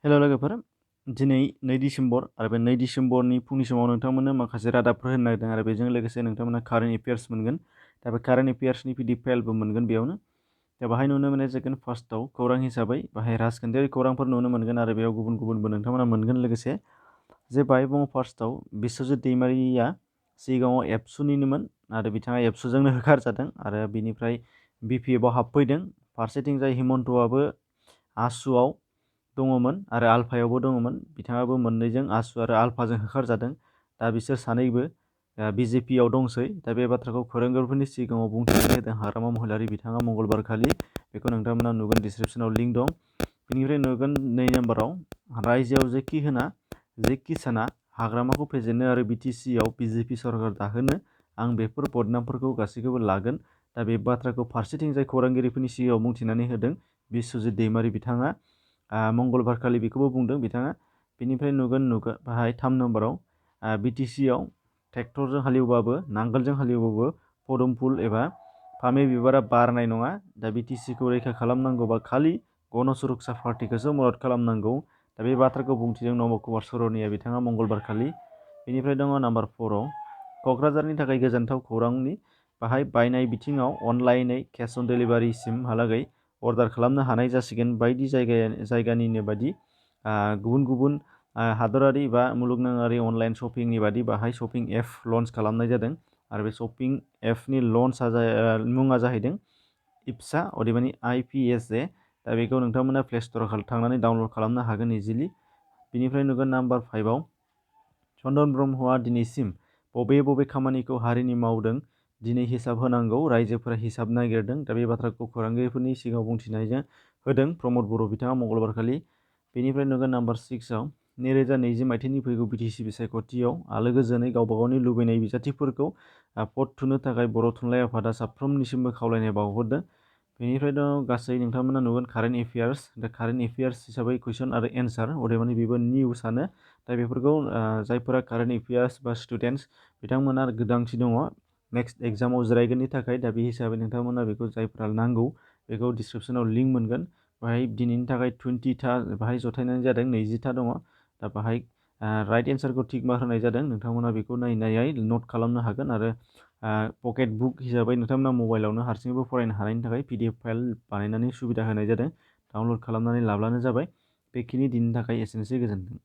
हेल' लोगोफोर, दिनै 2 डिसेम्बर आरो बे 2 डिसेम्बरनि फुंनि समाव नोंथांमोननो माखासे रादाबफोर होनो नागिरदों आरो बेजों लोगोसे नोंथांमोना कारेन्ट एफेयार्स मोनगोन। दा बे कारेन्ट एफेयार्सनि पिडिएफ फाइलबो मोनगोन बेयावनो। दा बाहाय नुनो मोननाय जागोन फार्स्टआव खौरां हिसाबै बाहाय राजखान्थियारि खौरांफोर नुनो मोनगोन आरो बेयाव गुबुन गुबुनबो नोंथांमोना मोनगोन लोगोसे। जे बाहाय बुङो फार्स्टआव बिस्वजित दैमारिया सिगाङाव एबसुनिनोमोन आरो बिथाङा एबसुजोंनो होखारजादों आरो बिनिफ्राय बिपिएफआव हाबफैदों। फारसेथिंजाय हिमन्तआबो आसुआव दङमोन आरो आल्फायावबो दङमोन। बिथाङाबो मोननैजों आसु आरो आल्फाजों होखारजादों। दा बिसोर सानैबो बिजेपिआव दंसै। दा बे बाथ्राखौ फोरोंगिरिफोरनि सिगाङाव बुंथिनानै होदों हाग्रामा महिलारि बिथाङा मंगलबार खालि। बेखौ नोंथांमोना नुगोन, डिसक्रिपसनाव लिंक दं। बेनिफ्राय नुगोन 2 नाम्बाराव रायजोआव जेखि साना हाग्रामाखौ फेजेननो आरो बिटिसिआव बिजेपि सरकार दाहोनो आं बेफोर बदनामफोरखौ गासैखौबो लागोन। दा बे बाथ्राखौ फारसेथिंजाय खौरांगिरिफोरनि सिगाङाव बुंथिनानै होदों बिस्वजित दैमारि बिथाङा। मंगलबार खालि बेखौबो बुंदों बिथाङा। बेनिफ्राय नुगोन बाहाय 3 नाम्बाराव बिटिसिआव ट्रेक्टरजों हालेवबाबो नांगोलजों हालेवबाबो पदुमफुल एबा फामे बिबारा बारनाय नङा। दा बिटिसिखौ रैखा खालामनांगौबा खालि गण सुरक्षा पार्टिखौसो मदद खालामनांगौ। दा बे बाथ्राखौ बुंथिदों नब कुमार सरनिया बिथाङा मंगलबार खालि। बेनिफ्राय दङ नाम्बार 4आव क'क्राझारनि थाखाय गोजोनथाव खौरांनि बाहाय बायनाय बिथिङाव अनलाइनै केस अन डेलिभारिसिमहालागै अर्डार खालामनो हानाय जासिगोन। बायदि जायगानिनो बायदि गुबुन गुबुन हादरारि बा मुलुगनाङारि अनलाइन शपिंनि बादि बाहाय शपिं एप लन्च खालामनाय जादों आरो बे शपिं एपनि मुङा जाहैदों इप्सा, अदेबानि IPSA। दा बेखौ नोंथांमोना प्ले स्ट'राव थांनानै डाउनलड खालामनो हागोन इजिलि। बिनिफ्राय नुगोन नाम्बार 5आव चन्दन ब्रह्मआ दिनैसिम बबे खामानिखौ हारिनि मावदों दिनै हिसाब होनांगौ, रायजोफोरा हिसाब नागिरदों। दा बे बाथ्राखौ खौरांगिरिफोरनि सिगाङाव बुंथिनायजों होदों प्रमद बर' बिथाङा मंगलबार खालि। बेनिफ्राय नुगोन नाम्बार 6आव 2020 मायथाइनि फैगौ बिटिसि बिसायख'थियाव आलो गोजोनै गावबा गावनि लुबैनाय बिजाथिफोरखौ भट थुनो थाखाय बर' थुनलाइ आफादा साफ्रोमनिसिमबो खावलायनाय बावहरदों। बेनिफ्राय दं गासै नोंथांमोना नुगोन कारेन्ट एफेयार्स। दा कारेन्ट एफेयार्स हिसाबै कुइसन आरो एन्सार, अदेबानि बेबो निउसआनो। दा बेफोरखौ जायफोरा कारेन्ट एफेयार्स बा स्टुडेन्टस बिथांमोना गोदानथि दङ नेक्स्ट एग्जामाव जिरायगोननि थाखाय। दा बे हिसाबै नोंथांमोना बेखौ जायफोरा नांगौ बेखौ डिसक्रिपसनाव लिंक मोनगोन। बाहाय दिनैनि थाखाय 20था बाहाय जथायनाय जादों, 20था दङ। दा बाहाय राइट एन्सारखौ टिक मार्क होनाय जादों। नोंथांमोना बेखौ नायै नट खालामनो हागोन आरो पकेट बुक हिसाबै नोंथांमोना मबाइलावनो हारसिङैबो फरायनो हानायनि थाखाय पिडिएफ फाइल बानायनानै सुबिदा होनाय जादों। डाउनलड खालामनानै लाब्लानो जाबाय। बेखिनि दिननि थाखाय एसेनोसै, गोजोन्थों।